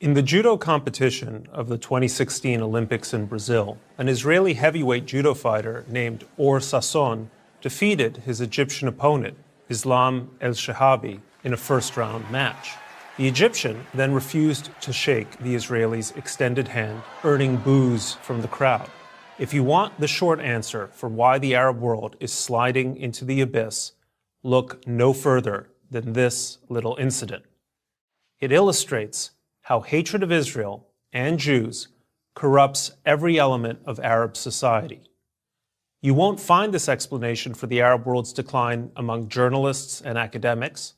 In the judo competition of the 2016 Olympics in Brazil, an Israeli heavyweight judo fighter named Or Sasson defeated his Egyptian opponent, Islam El-Shahabi, in a first-round match. The Egyptian then refused to shake the Israeli's extended hand, earning boos from the crowd. If you want the short answer for why the Arab world is sliding into the abyss, look no further than this little incident. It illustrates how hatred of Israel and Jews corrupts every element of Arab society. You won't find this explanation for the Arab world's decline among journalists and academics.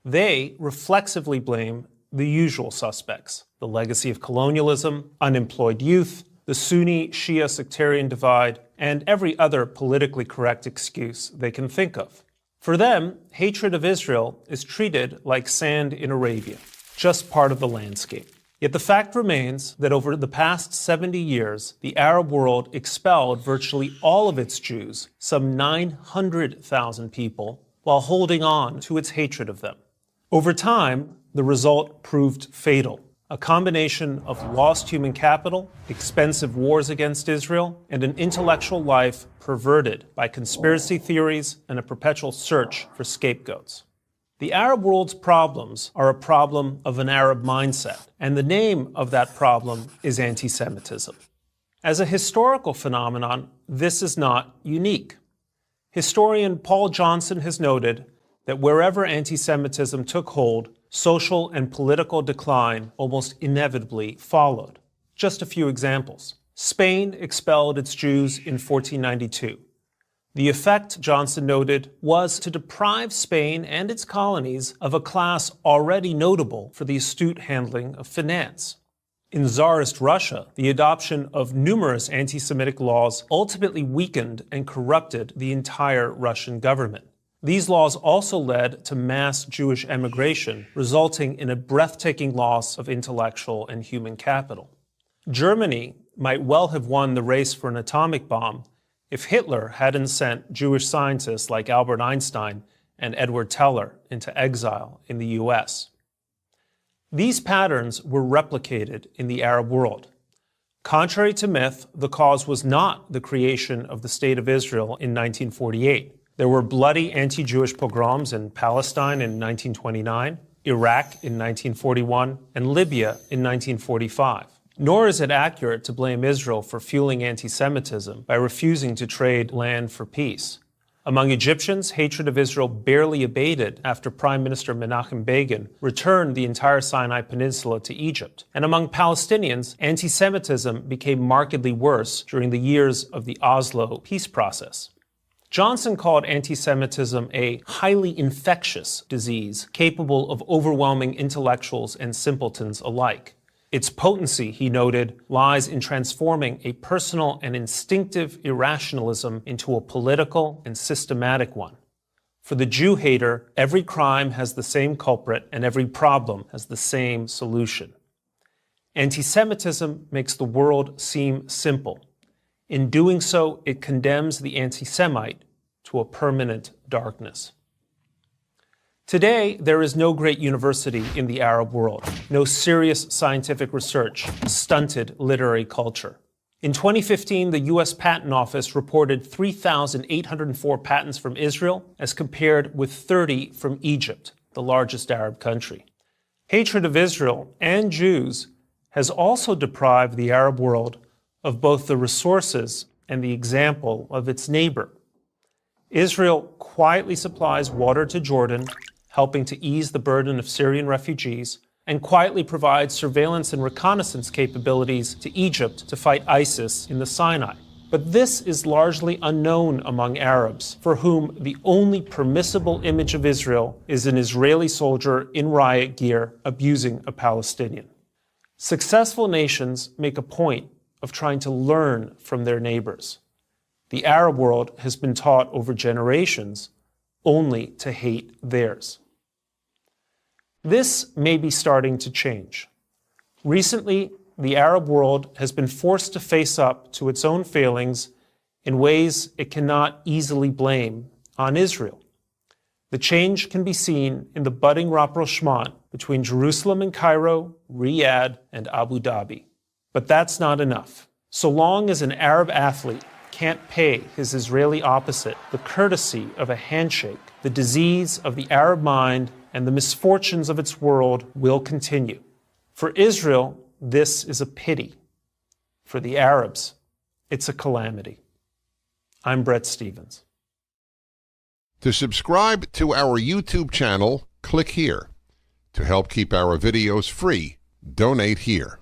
They reflexively blame the usual suspects: the legacy of colonialism, unemployed youth, the Sunni-Shia sectarian divide, and every other politically correct excuse they can think of. For them, hatred of Israel is treated like sand in Arabia, just part of the landscape. Yet the fact remains that over the past 70 years, the Arab world expelled virtually all of its Jews, some 900,000 people, while holding on to its hatred of them. Over time, the result proved fatal: a combination of lost human capital, expensive wars against Israel, and an intellectual life perverted by conspiracy theories and a perpetual search for scapegoats. The Arab world's problems are a problem of an Arab mindset, and the name of that problem is anti-Semitism. As a historical phenomenon, this is not unique. Historian Paul Johnson has noted that wherever anti-Semitism took hold, social and political decline almost inevitably followed. Just a few examples. Spain expelled its Jews in 1492. The effect, Johnson noted, was to deprive Spain and its colonies of a class already notable for the astute handling of finance. In Tsarist Russia, the adoption of numerous anti-Semitic laws ultimately weakened and corrupted the entire Russian government. These laws also led to mass Jewish emigration, resulting in a breathtaking loss of intellectual and human capital. Germany might well have won the race for an atomic bomb if Hitler hadn't sent Jewish scientists like Albert Einstein and Edward Teller into exile in the US. These patterns were replicated in the Arab world. Contrary to myth, the cause was not the creation of the State of Israel in 1948. There were bloody anti-Jewish pogroms in Palestine in 1929, Iraq in 1941, and Libya in 1945. Nor is it accurate to blame Israel for fueling anti-Semitism by refusing to trade land for peace. Among Egyptians, hatred of Israel barely abated after Prime Minister Menachem Begin returned the entire Sinai Peninsula to Egypt. And among Palestinians, anti-Semitism became markedly worse during the years of the Oslo peace process. Johnson called anti-Semitism a highly infectious disease capable of overwhelming intellectuals and simpletons alike. Its potency, he noted, lies in transforming a personal and instinctive irrationalism into a political and systematic one. For the Jew hater, every crime has the same culprit and every problem has the same solution. Anti-Semitism makes the world seem simple. In doing so, it condemns the anti-Semite to a permanent darkness. Today, there is no great university in the Arab world, no serious scientific research, stunted literary culture. In 2015, the U.S. Patent Office reported 3,804 patents from Israel, as compared with 30 from Egypt, the largest Arab country. Hatred of Israel and Jews has also deprived the Arab world of both the resources and the example of its neighbor. Israel quietly supplies water to Jordan, helping to ease the burden of Syrian refugees, and quietly provides surveillance and reconnaissance capabilities to Egypt to fight ISIS in the Sinai. But this is largely unknown among Arabs, for whom the only permissible image of Israel is an Israeli soldier in riot gear abusing a Palestinian. Successful nations make a point of trying to learn from their neighbors. The Arab world has been taught over generations only to hate theirs. This may be starting to change. Recently, the Arab world has been forced to face up to its own failings in ways it cannot easily blame on Israel. The change can be seen in the budding rapprochement between Jerusalem and Cairo, Riyadh, and Abu Dhabi. But that's not enough. So long as an Arab athlete can't pay his Israeli opposite the courtesy of a handshake, the disease of the Arab mind and the misfortunes of its world will continue. For Israel, this is a pity. For the Arabs, it's a calamity. I'm Brett Stevens. To subscribe to our YouTube channel, click here. To help keep our videos free, donate here.